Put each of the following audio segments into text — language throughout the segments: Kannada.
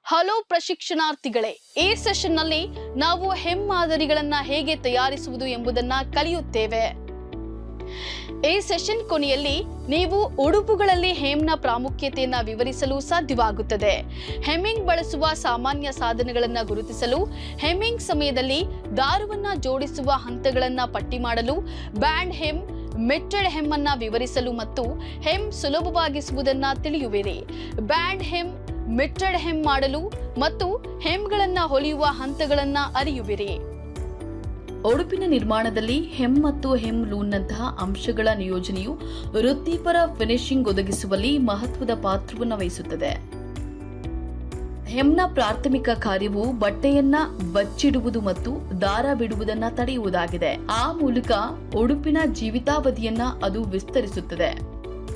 ಹಲೋ ಪ್ರಶಿಕ್ಷಣಾರ್ಥಿಗಳೇ, ಈ ಸೆಷನ್ ನಲ್ಲಿ ನಾವು ಹೆಮ್ಮಾದರಿಗಳನ್ನ ಹೇಗೆ ತಯಾರಿಸುವುದು ಎಂಬುದನ್ನ ಕಲಿಯುತ್ತೇವೆ. ಈ ಸೆಷನ್ ಕೊನೆಯಲ್ಲಿ ನೀವು ಉಡುಪುಗಳಲ್ಲಿ ಹೆಮ್ನ ಪ್ರಾಮುಖ್ಯತೆಯನ್ನು ವಿವರಿಸಲು ಸಾಧ್ಯವಾಗುತ್ತದೆ. ಹೆಮ್ಮಿಂಗ್ ಬಳಸುವ ಸಾಮಾನ್ಯ ಸಾಧನಗಳನ್ನು ಗುರುತಿಸಲು, ಹೆಮ್ಮಿಂಗ್ ಸಮಯದಲ್ಲಿ ದಾರವನ್ನ ಜೋಡಿಸುವ ಹಂತಗಳನ್ನು ಪಟ್ಟಿ ಮಾಡಲು, ಬ್ಯಾಂಡ್ ಹೆಮ್, ಮೆಟ್ಟೆಡ್ ಹೆಮ್ ಅನ್ನ ವಿವರಿಸಲು ಮತ್ತು ಹೆಮ್ ಸುಲಭವಾಗಿಸುವುದನ್ನ ತಿಳಿಯುವಿರಿ. ಬ್ಯಾಂಡ್ ಹೆಮ್, ಮೆಟ್ಟೆಡ್ ಹೆಮ್ ಮಾಡಲು ಮತ್ತು ಹೆಮ್ಗಳನ್ನ ಹೊಲಿಯುವ ಹಂತಗಳನ್ನ ಅರಿಯುವಿರಿ. ಉಡುಪಿನ ನಿರ್ಮಾಣದಲ್ಲಿ ಹೆಮ್ ಮತ್ತು ಹೆಮ್ ಲೂನ್ನಂತಹ ಅಂಶಗಳ ನಿಯೋಜನೆಯು ವೃತ್ತಿಪರ ಫಿನಿಶಿಂಗ್ ಒದಗಿಸುವಲ್ಲಿ ಮಹತ್ವದ ಪಾತ್ರವನ್ನು ವಹಿಸುತ್ತದೆ. ಹೆಮ್ನ ಪ್ರಾಥಮಿಕ ಕಾರ್ಯವು ಬಟ್ಟೆಯನ್ನ ಬಚ್ಚಿಡುವುದು ಮತ್ತು ದಾರ ಬಿಡುವುದನ್ನ ತಡೆಯುವುದಾಗಿದೆ. ಆ ಮೂಲಕ ಉಡುಪಿನ ಜೀವಿತಾವಧಿಯನ್ನ ಅದು ವಿಸ್ತರಿಸುತ್ತದೆ.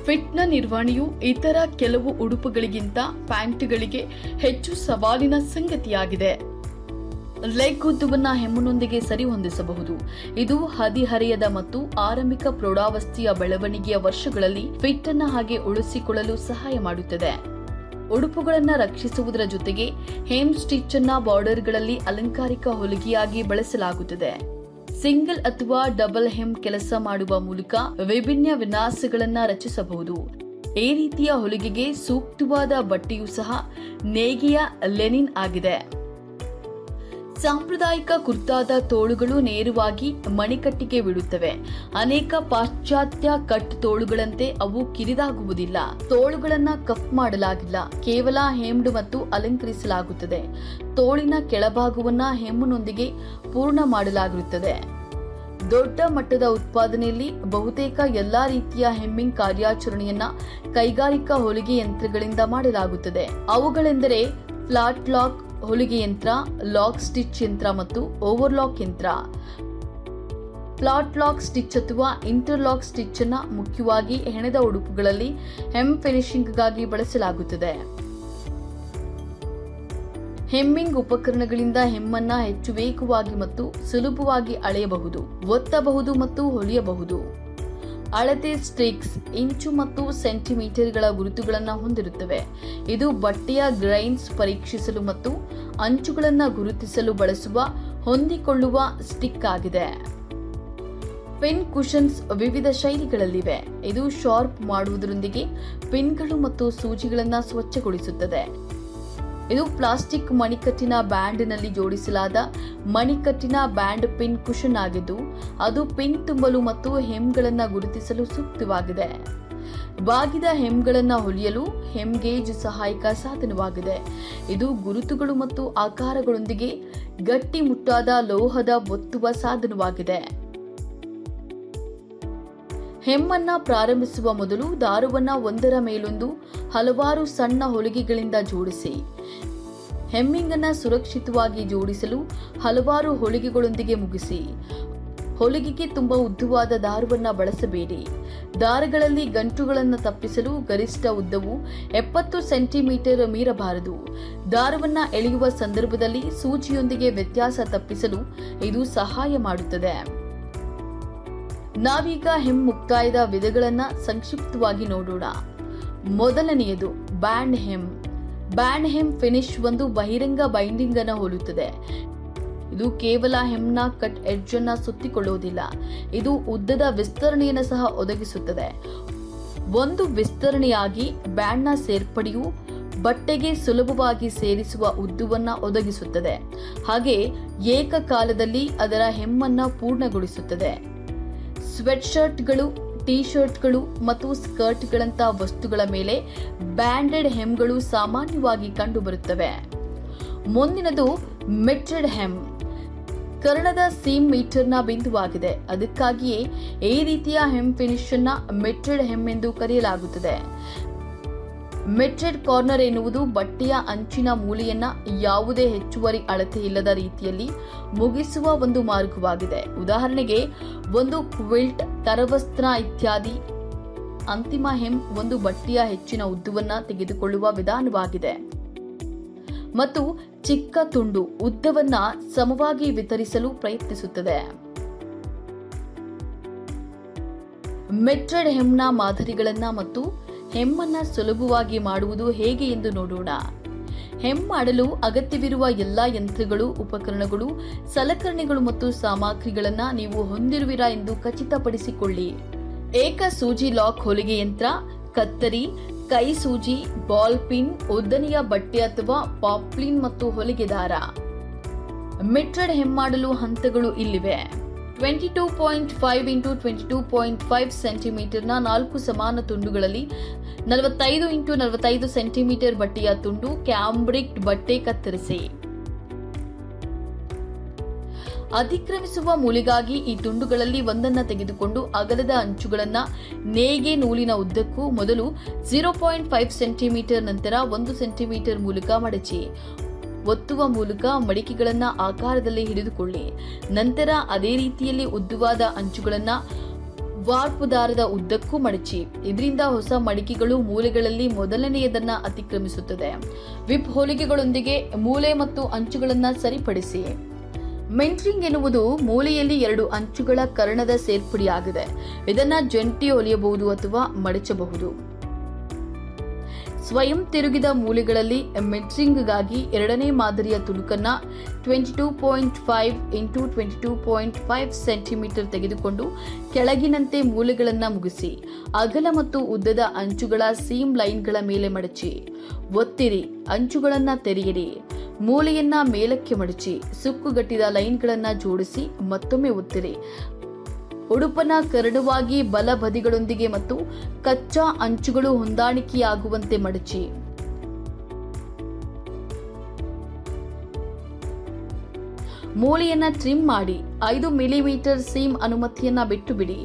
ಫಿಟ್ನ ನಿರ್ವಹಣೆಯು ಇತರ ಕೆಲವು ಉಡುಪುಗಳಿಗಿಂತ ಪ್ಯಾಂಟ್ಗಳಿಗೆ ಹೆಚ್ಚು ಸವಾಲಿನ ಸಂಗತಿಯಾಗಿದೆ. ಲೆಗ್ ಉದ್ದವನ್ನ ಹೆಮ್ಮಿನೊಂದಿಗೆ ಸರಿಹೊಂದಿಸಬಹುದು. ಇದು ಹದಿಹರೆಯದ ಮತ್ತು ಆರಂಭಿಕ ಪ್ರೌಢಾವಸ್ಥೆಯ ಬೆಳವಣಿಗೆಯ ವರ್ಷಗಳಲ್ಲಿ ಫಿಟ್ ಅನ್ನ ಹಾಗೆ ಉಳಿಸಿಕೊಳ್ಳಲು ಸಹಾಯ ಮಾಡುತ್ತದೆ. ಉಡುಪುಗಳನ್ನು ರಕ್ಷಿಸುವುದರ ಜೊತೆಗೆ ಹೇಮ್ ಸ್ಟಿಚ್ ಅನ್ನ ಬಾರ್ಡರ್ಗಳಲ್ಲಿ ಅಲಂಕಾರಿಕ ಹೊಲಿಗೆಯಾಗಿ ಬಳಸಲಾಗುತ್ತದೆ. ಸಿಂಗಲ್ ಅಥವಾ ಡಬಲ್ ಹೆಮ್ ಕೆಲಸ ಮಾಡುವ ಮೂಲಕ ವಿಭಿನ್ನ ವಿನ್ಯಾಸಗಳನ್ನು ರಚಿಸಬಹುದು. ಈ ರೀತಿಯ ಹೊಲಿಗೆಗೆ ಸೂಕ್ತವಾದ ಬಟ್ಟೆಯೂ ಸಹ ನೇಯ್ಗೆಯ ಲೆನಿನ್ ಆಗಿದೆ. ಸಾಂಪ್ರದಾಯಿಕ ಕುರ್ತಾದ ತೋಳುಗಳು ನೇರವಾಗಿ ಮಣಿಕಟ್ಟಿಗೆ ಬಿಡುತ್ತವೆ. ಅನೇಕ ಪಾಶ್ಚಾತ್ಯ ಕಟ್ ತೋಳುಗಳಂತೆ ಅವು ಕಿರಿದಾಗುವುದಿಲ್ಲ. ತೋಳುಗಳನ್ನ ಕಫ್ ಮಾಡಲಾಗಿಲ್ಲ, ಕೇವಲ ಹೆಮ್ಡ್ ಮತ್ತು ಅಲಂಕರಿಸಲಾಗುತ್ತದೆ. ತೋಳಿನ ಕೆಳಭಾಗವನ್ನ ಹೆಮ್ಮಿನೊಂದಿಗೆ ಪೂರ್ಣ ಮಾಡಲಾಗಿರುತ್ತದೆ. ದೊಡ್ಡ ಮಟ್ಟದ ಉತ್ಪಾದನೆಯಲ್ಲಿ ಬಹುತೇಕ ಎಲ್ಲಾ ರೀತಿಯ ಹೆಮ್ಮಿಂಗ್ ಕಾರ್ಯಾಚರಣೆಯನ್ನ ಕೈಗಾರಿಕಾ ಹೊಲಿಗೆ ಯಂತ್ರಗಳಿಂದ ಮಾಡಲಾಗುತ್ತದೆ. ಅವುಗಳೆಂದರೆ ಫ್ಲಾಟ್ ಲಾಕ್ ಹೊಲಿಗೆ ಯಂತ್ರ, ಲಾಕ್ ಸ್ಟಿಚ್ ಯಂತ್ರ ಮತ್ತು ಓವರ್ಲಾಕ್ ಯಂತ್ರ. ಫ್ಲಾಟ್ ಲಾಕ್ ಸ್ಟಿಚ್ ಅಥವಾ ಇಂಟರ್ಲಾಕ್ ಸ್ಟಿಚ್ ಅನ್ನ ಮುಖ್ಯವಾಗಿ ಹೆಣೆದ ಉಡುಪುಗಳಲ್ಲಿ ಹೆಮ್ ಫಿನಿಶಿಂಗ್ಗಾಗಿ ಬಳಸಲಾಗುತ್ತದೆ. ಹೆಮ್ಮಿಂಗ್ ಉಪಕರಣಗಳಿಂದ ಹೆಮ್ಮನ್ನ ಹೆಚ್ಚು ವೇಗವಾಗಿ ಮತ್ತು ಸುಲಭವಾಗಿ ಅಳೆಯಬಹುದು, ಒತ್ತಬಹುದು ಮತ್ತು ಹೊಲಿಯಬಹುದು. ಅಳತೆ ಸ್ಟ್ರಿಕ್ಸ್ ಇಂಚು ಮತ್ತು ಸೆಂಟಿಮೀಟರ್ಗಳ ಗುರುತುಗಳನ್ನು ಹೊಂದಿರುತ್ತವೆ. ಇದು ಬಟ್ಟೆಯ ಗ್ರೈನ್ಸ್ ಪರೀಕ್ಷಿಸಲು ಮತ್ತು ಅಂಚುಗಳನ್ನು ಗುರುತಿಸಲು ಬಳಸುವ ಹೊಂದಿಕೊಳ್ಳುವ ಸ್ಟಿಕ್ ಆಗಿದೆ. ಪಿನ್ ಕುಷನ್ಸ್ ವಿವಿಧ ಶೈಲಿಗಳಲ್ಲಿವೆ. ಇದು ಶಾರ್ಪ್ ಮಾಡುವುದರೊಂದಿಗೆ ಪಿನ್ಗಳು ಮತ್ತು ಸೂಜಿಗಳನ್ನು ಸ್ವಚ್ಛಗೊಳಿಸುತ್ತದೆ. ಇದು ಪ್ಲಾಸ್ಟಿಕ್ ಮಣಿಕಟ್ಟಿನ ಬ್ಯಾಂಡ್ನಲ್ಲಿ ಜೋಡಿಸಲಾದ ಮಣಿಕಟ್ಟಿನ ಬ್ಯಾಂಡ್ ಪಿನ್ ಕುಷನ್ ಆಗಿದ್ದು, ಅದು ಪಿನ್ ತುಂಬಲು ಮತ್ತು ಹೆಮ್ಗಳನ್ನು ಗುರುತಿಸಲು ಸೂಕ್ತವಾಗಿದೆ. ಬಾಗಿದ ಹೆಮ್ಗಳನ್ನು ಹೊಲಿಯಲು ಹೆಮ್ ಗೇಜ್ ಸಹಾಯಕ ಸಾಧನವಾಗಿದೆ. ಇದು ಗುರುತುಗಳು ಮತ್ತು ಆಕಾರಗಳೊಂದಿಗೆ ಗಟ್ಟಿಮುಟ್ಟಾದ ಲೋಹದ ಒತ್ತುವ ಸಾಧನವಾಗಿದೆ. ಹೆಮ್ಮನ್ನ ಪ್ರಾರಂಭಿಸುವ ಮೊದಲು ದಾರವನ್ನ ಒಂದರ ಮೇಲೊಂದು ಹಲವಾರು ಸಣ್ಣ ಹೊಲಿಗೆಗಳಿಂದ ಜೋಡಿಸಿ. ಹೆಮ್ಮಿಂಗ್ ಅನ್ನ ಸುರಕ್ಷಿತವಾಗಿ ಜೋಡಿಸಲು ಹಲವಾರು ಹೊಲಿಗೆಗಳೊಂದಿಗೆ ಮುಗಿಸಿ. ಹೊಲಿಗೆಗೆ ತುಂಬಾ ಉದ್ದವಾದ ದಾರವನ್ನ ಬಳಸಬೇಡಿ. ದಾರಗಳಲ್ಲಿ ಗಂಟುಗಳನ್ನು ತಪ್ಪಿಸಲು ಗರಿಷ್ಠ ಉದ್ದವು 70 ಸೆಂಟಿಮೀಟರ್ ಮೀರಬಾರದು. ದಾರವನ್ನ ಎಳೆಯುವ ಸಂದರ್ಭದಲ್ಲಿ ಸೂಜಿಯೊಂದಿಗೆ ವ್ಯತ್ಯಾಸ ತಪ್ಪಿಸಲು ಇದು ಸಹಾಯ ಮಾಡುತ್ತದೆ. ನಾವೀಗ ಹೆಮ್ ಮುಕ್ತಾಯದ ವಿಧಗಳನ್ನ ಸಂಕ್ಷಿಪ್ತವಾಗಿ ನೋಡೋಣ. ಮೊದಲನೆಯದು band him. Band him finish ಒಂದು ಬಹಿರಂಗ ಬೈಂಡಿಂಗ್ ಅನ್ನು ಹೋಲುತ್ತದೆ. ಇದು ಕೇವಲ ಹೆಮ್ನ ಕಟ್ ಎಡ್ಜ್ ಅನ್ನ ಸುತ್ತಿಕೊಳ್ಳುವುದಿಲ್ಲ, ಇದು ಉದ್ದದ ವಿಸ್ತರಣೆಯನ್ನು ಸಹ ಒದಗಿಸುತ್ತದೆ. ಒಂದು ವಿಸ್ತರಣೆಯಾಗಿ ಬ್ಯಾಂಡ್ನ ಸೇರ್ಪಡೆಯು ಬಟ್ಟೆಗೆ ಸುಲಭವಾಗಿ ಸೇರಿಸುವ ಉದ್ದವನ್ನ ಒದಗಿಸುತ್ತದೆ, ಹಾಗೆ ಏಕಕಾಲದಲ್ಲಿ ಅದರ ಹೆಮ್ಮನ್ನ ಪೂರ್ಣಗೊಳಿಸುತ್ತದೆ. ಸ್ವೆಟ್ ಶರ್ಟ್ಗಳು, ಟಿ ಶರ್ಟ್ಗಳು ಮತ್ತು ಸ್ಕರ್ಟ್ಗಳಂತಹ ವಸ್ತುಗಳ ಮೇಲೆ ಬ್ಯಾಂಡೆಡ್ ಹೆಮ್ಗಳು ಸಾಮಾನ್ಯವಾಗಿ ಕಂಡುಬರುತ್ತವೆ. ಮುಂದಿನದು ಮೆಟ್ಟೆಡ್ ಹೆಮ್. ಕರ್ಣದ ಸೀಮ್ ಮೀಟರ್ನ ಬಿಂದುವಾಗಿದೆ. ಅದಕ್ಕಾಗಿಯೇ ಈ ರೀತಿಯ ಹೆಮ್ ಫಿನಿಶ್ ಅನ್ನ ಮೆಟ್ಟೆಡ್ ಹೆಮ್ ಎಂದು ಕರೆಯಲಾಗುತ್ತದೆ. ಮೆಟ್ಟೆಡ್ ಕಾರ್ನರ್ ಎನ್ನುವುದು ಬಟ್ಟೆಯ ಅಂಚಿನ ಮೂಲೆಯನ್ನ ಯಾವುದೇ ಹೆಚ್ಚುವರಿ ಅಳತೆ ಇಲ್ಲದ ರೀತಿಯಲ್ಲಿ ಮುಗಿಸುವ ಒಂದು ಮಾರ್ಗವಾಗಿದೆ. ಉದಾಹರಣೆಗೆ ಒಂದು ಕ್ವಿಲ್ಟ್, ಕರವಸ್ತ್ರ ಇತ್ಯಾದಿ. ಅಂತಿಮ ಹೆಮ್ ಒಂದು ಬಟ್ಟೆಯ ಹೆಚ್ಚಿನ ಉದ್ದವನ್ನ ತೆಗೆದುಕೊಳ್ಳುವ ವಿಧಾನವಾಗಿದೆ ಮತ್ತು ಚಿಕ್ಕ ತುಂಡು ಉದ್ದವನ್ನ ಸಮವಾಗಿ ವಿತರಿಸಲು ಪ್ರಯತ್ನಿಸುತ್ತದೆ. ಮೆಟ್ಟೆಡ್ ಹೆಮ್ನ ಮಾದರಿಗಳನ್ನ ಮತ್ತು ಹೆಮ್ಮನ್ನ ಸುಲಭವಾಗಿ ಮಾಡುವುದು ಹೇಗೆ ಎಂದು ನೋಡೋಣ. ಹೆಮ್ ಮಾಡಲು ಅಗತ್ಯವಿರುವ ಎಲ್ಲಾ ಯಂತ್ರಗಳು, ಉಪಕರಣಗಳು, ಸಲಕರಣೆಗಳು ಮತ್ತು ಸಾಮಗ್ರಿಗಳನ್ನು ನೀವು ಹೊಂದಿರುವಿರಾ ಎಂದು ಖಚಿತಪಡಿಸಿಕೊಳ್ಳಿ. ಏಕ ಸೂಜಿ ಲಾಕ್ ಹೊಲಿಗೆ ಯಂತ್ರ, ಕತ್ತರಿ, ಕೈ ಸೂಜಿ, ಬಾಲ್ ಪಿನ್, ಉದ್ದನೆಯ ಬಟ್ಟೆ ಅಥವಾ ಪಾಪ್ಲಿನ್ ಮತ್ತು ಹೊಲಿಗೆ ದಾರ. ಮಿಟ್ರೆಡ್ ಹೆಮ್ ಮಾಡಲು ಹಂತಗಳು ಇಲ್ಲಿವೆ. 22.5 x 22.5 ಸೆಂಟಿಮೀಟರ್ನ 4 ಸಮಾನ ತುಂಡುಗಳಲ್ಲಿ 45 x 45 ಸೆಂಟಿಮೀಟರ್ ಬಟ್ಟೆಯ ತುಂಡು ಕ್ಯಾಂಬ್ರಿಕ್ ಬಟ್ಟೆ ಕತ್ತರಿಸಿ. ಅತಿಕ್ರಮಿಸುವ ಮೂಲೆಗಾಗಿ ಈ ತುಂಡುಗಳಲ್ಲಿ ಒಂದನ್ನು ತೆಗೆದುಕೊಂಡು ಅಗಲದ ಅಂಚುಗಳನ್ನು ನೇಯ್ಗೆ ನೂಲಿನ ಉದ್ದಕ್ಕೂ ಮೊದಲು 0.5 ಸೆಂಟಿಮೀಟರ್ ನಂತರ 1 ಸೆಂಟಿಮೀಟರ್ ಮೂಲಕ ಮಡಚಿ. ಒತ್ತುವ ಮೂಲಕ ಮಡಿಕೆಗಳನ್ನು ಆಕಾರದಲ್ಲಿ ಹಿಡಿದುಕೊಳ್ಳಿ. ನಂತರ ಅದೇ ರೀತಿಯಲ್ಲಿ ಉದ್ದವಾದ ಅಂಚುಗಳನ್ನು ವಾರ್ಪ್ ದಾರದ ಉದ್ದಕ್ಕೂ ಮಡಚಿ. ಇದರಿಂದ ಹೊಸ ಮಡಿಕೆಗಳು ಮೂಲೆಗಳಲ್ಲಿ ಮೊದಲನೆಯದನ್ನು ಅತಿಕ್ರಮಿಸುತ್ತದೆ. ವಿಪ್ ಹೊಲಿಗೆಗಳೊಂದಿಗೆ ಮೂಲೆ ಮತ್ತು ಅಂಚುಗಳನ್ನು ಸರಿಪಡಿಸಿ. ಮೆಂಟ್ರಿಂಗ್ ಎನ್ನುವುದು ಮೂಲೆಯಲ್ಲಿ 2 ಅಂಚುಗಳ ಕರ್ಣದ ಸೇರ್ಪಡೆಯಾಗಿದೆ. ಇದನ್ನು ಜಂಟಿ ಹೊಲಿಯಬಹುದು ಅಥವಾ ಮಡಚಬಹುದು. ಸ್ವಯಂ ತಿರುಗಿದ ಮೂಲೆಗಳಲ್ಲಿ ಮೆಟ್ರಿಂಗ್ಗಾಗಿ ಎರಡನೇ ಮಾದರಿಯ ತುಣುಕನ್ನು 22.5 x 22.5 ಸೆಂಟಿಮೀಟರ್ ತೆಗೆದುಕೊಂಡು ಕೆಳಗಿನಂತೆ ಮೂಲೆಗಳನ್ನು ಮುಗಿಸಿ. ಅಗಲ ಮತ್ತು ಉದ್ದದ ಅಂಚುಗಳ ಸೀಮ್ ಲೈನ್ಗಳ ಮೇಲೆ ಮಡಚಿ. ಒತ್ತಿರಿ, ಅಂಚುಗಳನ್ನು ತೆರೆಯಿರಿ. ಮೂಲೆಯನ್ನ ಮೇಲಕ್ಕೆ ಮಡಚಿ ಸುಕ್ಕುಗಟ್ಟಿದ ಲೈನ್ಗಳನ್ನು ಜೋಡಿಸಿ ಮತ್ತೊಮ್ಮೆ ಒತ್ತಿರಿ. ಉಡುಪನ ಕರಡುವಾಗಿ ಬಲ ಬದಿಗಳೊಂದಿಗೆ ಮತ್ತು ಕಚ್ಚಾ ಅಂಚುಗಳು ಹೊಂದಾಣಿಕೆಯಾಗುವಂತೆ ಮಡಚಿ. ಮೂಲೆಯನ್ನ ಟ್ರಿಮ್ ಮಾಡಿ. 5 ಮಿಲಿಮೀಟರ್ ಸೀಮ್ ಅನುಮತಿಯನ್ನ ಬಿಟ್ಟು ಬಿಡಿ.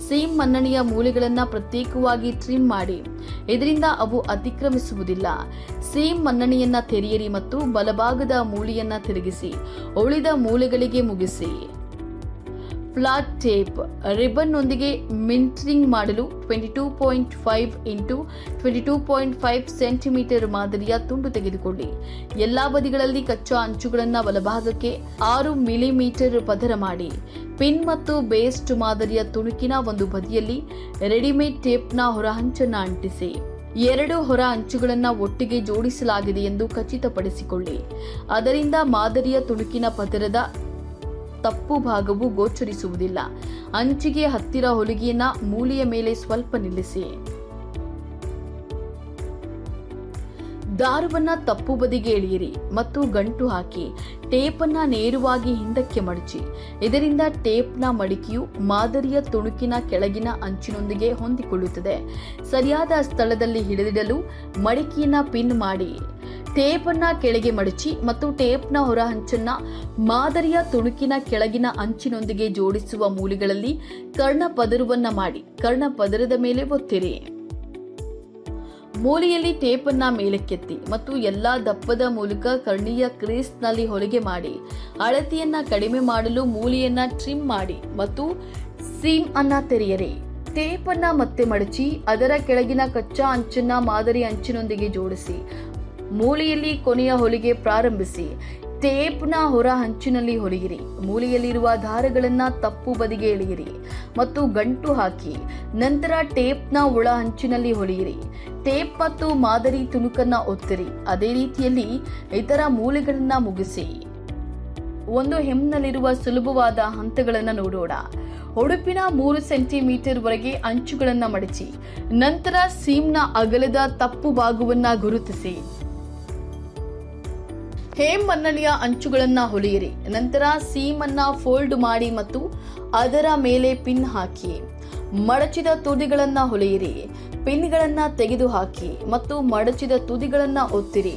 ಸೀಮ್ ಮನ್ನಣೆಯ ಮೂಲೆಗಳನ್ನು ಪ್ರತ್ಯೇಕವಾಗಿ ಟ್ರಿಮ್ ಮಾಡಿ. ಇದರಿಂದ ಅವು ಅತಿಕ್ರಮಿಸುವುದಿಲ್ಲ. ಸೀಮ್ ಮನ್ನಣೆಯನ್ನ ತೆರೆಯಿರಿ ಮತ್ತು ಬಲಭಾಗದ ಮೂಲೆಯನ್ನ ತಿರುಗಿಸಿ ಉಳಿದ ಮೂಲೆಗಳಿಗೆ ಮುಗಿಸಿ. ಫ್ಲಾಟ್ ಟೇಪ್ ರಿಬನ್ ನೊಂದಿಗೆ ಮಿಂಟ್ರಿಂಗ್ ಮಾಡಲು 22.5 x 22.5 ಸೆಂಟಿಮೀಟರ್ ಮಾದರಿಯ ತುಂಡು ತೆಗೆದುಕೊಳ್ಳಿ. ಎಲ್ಲಾ ಬದಿಗಳಲ್ಲಿ ಕಚ್ಚಾ ಅಂಚುಗಳನ್ನು ಬಲಭಾಗಕ್ಕೆ 6 ಮಿಲಿಮೀಟರ್ ಪದರ ಮಾಡಿ. ಪಿನ್ ಮತ್ತು ಬೇಸ್ಟ್ ಮಾದರಿಯ ತುಣುಕಿನ ಒಂದು ಬದಿಯಲ್ಲಿ ರೆಡಿಮೇಡ್ ಟೇಪ್ನ ಹೊರಹಂಚನ್ನು ಅಂಟಿಸಿ. 2 ಹೊರ ಅಂಚುಗಳನ್ನು ಒಟ್ಟಿಗೆ ಜೋಡಿಸಲಾಗಿದೆ ಎಂದು ಖಚಿತಪಡಿಸಿಕೊಳ್ಳಿ. ಅದರಿಂದ ಮಾದರಿಯ ತುಣುಕಿನ ಪದರದ ತಪ್ಪು ಭಾಗವು ಗೋಚರಿಸುವುದಿಲ್ಲ. ಅಂಚಿಗೆ ಹತ್ತಿರ ಹೊಲಿಗೆಯನ್ನ ಮೂಲೆಯ ಮೇಲೆ ಸ್ವಲ್ಪ ನಿಲ್ಲಿಸಿ. ದಾರವನ್ನ ತಪ್ಪು ಬದಿಗೆ ಎಳೆಯಿರಿ ಮತ್ತು ಗಂಟು ಹಾಕಿ ಟೇಪನ್ನ ನೇರವಾಗಿ ಹಿಂದಕ್ಕೆ ಮಡಚಿ. ಇದರಿಂದ ಟೇಪ್ನ ಮಡಿಕೆಯು ಮಾದರಿಯ ತುಣುಕಿನ ಕೆಳಗಿನ ಅಂಚಿನೊಂದಿಗೆ ಹೊಂದಿಕೊಳ್ಳುತ್ತದೆ. ಸರಿಯಾದ ಸ್ಥಳದಲ್ಲಿ ಹಿಡಿದಿಡಲು ಮಡಿಕೆಯನ್ನ ಪಿನ್ ಮಾಡಿ. ಟೇಪನ್ನ ಕೆಳಗೆ ಮಡಚಿ ಮತ್ತು ಟೇಪ್ನ ಹೊರ ಹಂಚನ್ನ ಮಾದರಿಯ ತುಣುಕಿನ ಕೆಳಗಿನ ಅಂಚಿನೊಂದಿಗೆ ಜೋಡಿಸುವ ಮೂಲೆಗಳಲ್ಲಿ ಕರ್ಣ ಪದರವನ್ನ ಮಾಡಿ. ಕರ್ಣ ಪದರದ ಮೇಲೆ ಒತ್ತಿರಿ. ಮೂಲೆಯಲ್ಲಿ ಟೇಪನ್ನ ಮೇಲಕ್ಕೆತ್ತಿ ಮತ್ತು ಎಲ್ಲಾ ದಪ್ಪದ ಮೂಲಕ ಕರ್ಣೀಯ ಕ್ರೀಸ್ನಲ್ಲಿ ಹೊಲಿಗೆ ಮಾಡಿ. ಅಳತೆಯನ್ನ ಕಡಿಮೆ ಮಾಡಲು ಮೂಲೆಯನ್ನ ಟ್ರಿಮ್ ಮಾಡಿ ಮತ್ತು ಸೀಮ್ ಅನ್ನ ತೆರೆಯಿರಿ. ಟೇಪ್ ಅನ್ನ ಮತ್ತೆ ಮಡಚಿ ಅದರ ಕೆಳಗಿನ ಕಚ್ಚಾ ಅಂಚನ್ನ ಮಾದರಿ ಅಂಚಿನೊಂದಿಗೆ ಜೋಡಿಸಿ. ಮೂಲೆಯಲ್ಲಿ ಕೊನೆಯ ಹೊಲಿಗೆ ಪ್ರಾರಂಭಿಸಿ. ಟೇಪ್ನ ಹೊರ ಹಂಚಿನಲ್ಲಿ ಹೊಲಿಯಿರಿ. ಮೂಲೆಯಲ್ಲಿರುವ ದಾರಗಳನ್ನು ತಪ್ಪು ಬದಿಗೆ ಎಳೆಯಿರಿ ಮತ್ತು ಗಂಟು ಹಾಕಿ. ನಂತರ ಟೇಪ್ನ ಒಳ ಹಂಚಿನಲ್ಲಿ ಹೊಲಿಯಿರಿ. ಟೇಪ್ ಮತ್ತು ಮಾದರಿ ತುಣುಕನ್ನ ಒತ್ತಿರಿ. ಅದೇ ರೀತಿಯಲ್ಲಿ ಇತರ ಮೂಲೆಗಳನ್ನ ಮುಗಿಸಿ. ಒಂದು ಹೆಮ್ನಲ್ಲಿರುವ ಸುಲಭವಾದ ಹಂತಗಳನ್ನು ನೋಡೋಣ. ಉಡುಪಿನ 3 ಸೆಂಟಿಮೀಟರ್ ವರೆಗೆ ಅಂಚುಗಳನ್ನು ಮಡಚಿ. ನಂತರ ಸೀಮ್ನ ಅಗಲದ ತಪ್ಪು ಭಾಗವನ್ನ ಗುರುತಿಸಿ. ಹೇಮ್ ಮನ್ನಣೆಯ ಅಂಚುಗಳನ್ನ ಹೊಲಿಯಿರಿ. ನಂತರ ಸೀಮ್ ಅನ್ನ ಫೋಲ್ಡ್ ಮಾಡಿ ಮತ್ತು ಅದರ ಮೇಲೆ ಪಿನ್ ಹಾಕಿ. ಮಡಚಿದ ತುದಿಗಳನ್ನ ಹೊಲಿಯಿರಿ. ಪಿನ್ಗಳನ್ನ ತೆಗೆದುಹಾಕಿ ಮತ್ತು ಮಡಚಿದ ತುದಿಗಳನ್ನ ಒತ್ತಿರಿ.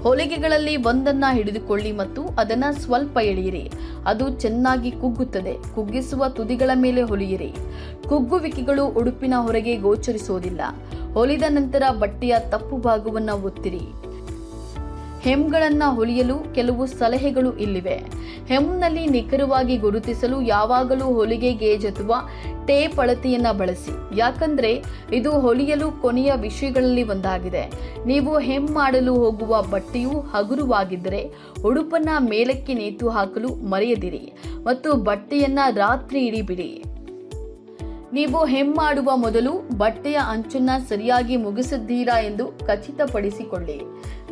ಹೊಲಿಗೆಗಳಲ್ಲಿ ಒಂದನ್ನ ಹಿಡಿದುಕೊಳ್ಳಿ ಮತ್ತು ಅದನ್ನ ಸ್ವಲ್ಪ ಎಳೆಯಿರಿ. ಅದು ಚೆನ್ನಾಗಿ ಕುಗ್ಗುತ್ತದೆ. ಕುಗ್ಗಿಸುವ ತುದಿಗಳ ಮೇಲೆ ಹೊಲಿಯಿರಿ. ಕುಗ್ಗುವಿಕೆಗಳು ಉಡುಪಿನ ಹೊರಗೆ ಗೋಚರಿಸುವುದಿಲ್ಲ. ಹೊಲಿದ ನಂತರ ಬಟ್ಟೆಯ ತಪ್ಪು ಭಾಗವನ್ನ ಒತ್ತಿರಿ. ಹೆಮ್ಗಳನ್ನ ಹೊಲಿಯಲು ಕೆಲವು ಸಲಹೆಗಳು ಇಲ್ಲಿವೆ. ಹೆಮ್ನಲ್ಲಿ ನಿಖರವಾಗಿ ಗುರುತಿಸಲು ಯಾವಾಗಲೂ ಹೊಲಿಗೆ ಗೇಜ್ ಅಥವಾ ಟೇಪ್ ಅಳತೆಯನ್ನ ಬಳಸಿ. ಯಾಕಂದ್ರೆ ಇದು ಹೊಲಿಯಲು ಕೊನೆಯ ವಿಷಯಗಳಲ್ಲಿ ಒಂದಾಗಿದೆ. ನೀವು ಹೆಮ್ ಮಾಡಲು ಹೋಗುವ ಬಟ್ಟೆಯು ಹಗುರವಾಗಿದ್ದರೆ ಉಡುಪನ್ನ ಮೇಲಕ್ಕೆ ನೇತು ಹಾಕಲು ಮರೆಯದಿರಿ ಮತ್ತು ಬಟ್ಟೆಯನ್ನ ರಾತ್ರಿ ಇಡೀ ಬಿಡಿ. ನೀವು ಹೆಮ್ ಮಾಡುವ ಮೊದಲು ಬಟ್ಟೆಯ ಅಂಚನ್ನ ಸರಿಯಾಗಿ ಮುಗಿಸಿದ್ದೀರಾ ಎಂದು ಖಚಿತಪಡಿಸಿಕೊಳ್ಳಿ.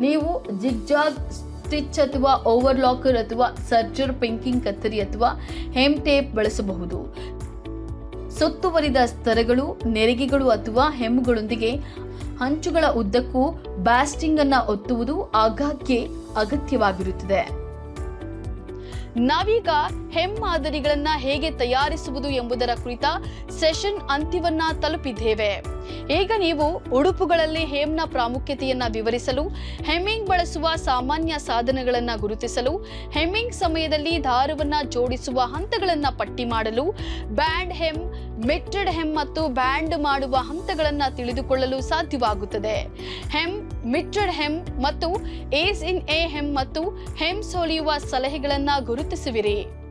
ನೀವು ಜಿಗ್ಜಾಗ್ ಸ್ಟಿಚ್ ಅಥವಾ ಓವರ್ಲಾಕರ್ ಅಥವಾ ಸರ್ಜರ್ ಪಿಂಕಿಂಗ್ ಕತ್ತರಿ ಅಥವಾ ಹೆಮ್ ಟೇಪ್ ಬಳಸಬಹುದು. ಸುತ್ತುವರಿದ ಸ್ತರಗಳು, ನೆರಿಗೆಗಳು ಅಥವಾ ಹೆಮ್ಗಳೊಂದಿಗೆ ಅಂಚುಗಳ ಉದ್ದಕ್ಕೂ ಬ್ಯಾಸ್ಟಿಂಗ್ ಅನ್ನ ಒತ್ತುವುದು ಆಗಾಗ್ಗೆ ಅಗತ್ಯವಾಗಿರುತ್ತದೆ. ನಾವೀಗ ಹೆಮ್ ಮಾದರಿಗಳನ್ನ ಹೇಗೆ ತಯಾರಿಸುವುದು ಎಂಬುದರ ಕುರಿತ ಸೆಷನ್ ಅಂತ್ಯವನ್ನ ತಲುಪಿದ್ದೇವೆ. ಈಗ ನೀವು ಉಡುಪುಗಳಲ್ಲಿ ಹೆಮ್ನ ಪ್ರಾಮುಖ್ಯತೆಯನ್ನ ವಿವರಿಸಲು, ಹೆಮ್ಮಿಂಗ್ ಬಳಸುವ ಸಾಮಾನ್ಯ ಸಾಧನಗಳನ್ನ ಗುರುತಿಸಲು, ಹೆಮ್ಮಿಂಗ್ ಸಮಯದಲ್ಲಿ ದಾರವನ್ನ ಜೋಡಿಸುವ ಹಂತಗಳನ್ನ ಪಟ್ಟಿ ಮಾಡಲು, ಬ್ಯಾಂಡ್ ಹೆಮ್, ಮಿಟ್ಟೆಡ್ ಹೆಮ್ ಮತ್ತು ಬ್ಯಾಂಡ್ ಮಾಡುವ ಹಂತಗಳನ್ನ ತಿಳಿದುಕೊಳ್ಳಲು ಸಾಧ್ಯವಾಗುತ್ತದೆ. ಹೆಮ್, ಮಿಟ್ಟೆಡ್ ಹೆಮ್ ಮತ್ತು ಏಸ್ ಇನ್ ಎ ಹೆಮ್ ಮತ್ತು ಹೆಮ್ಸ್ ಹೊಲಿಯುವ ಸಲಹೆಗಳನ್ನ ಗುರುತಿಸುವಿರಿ.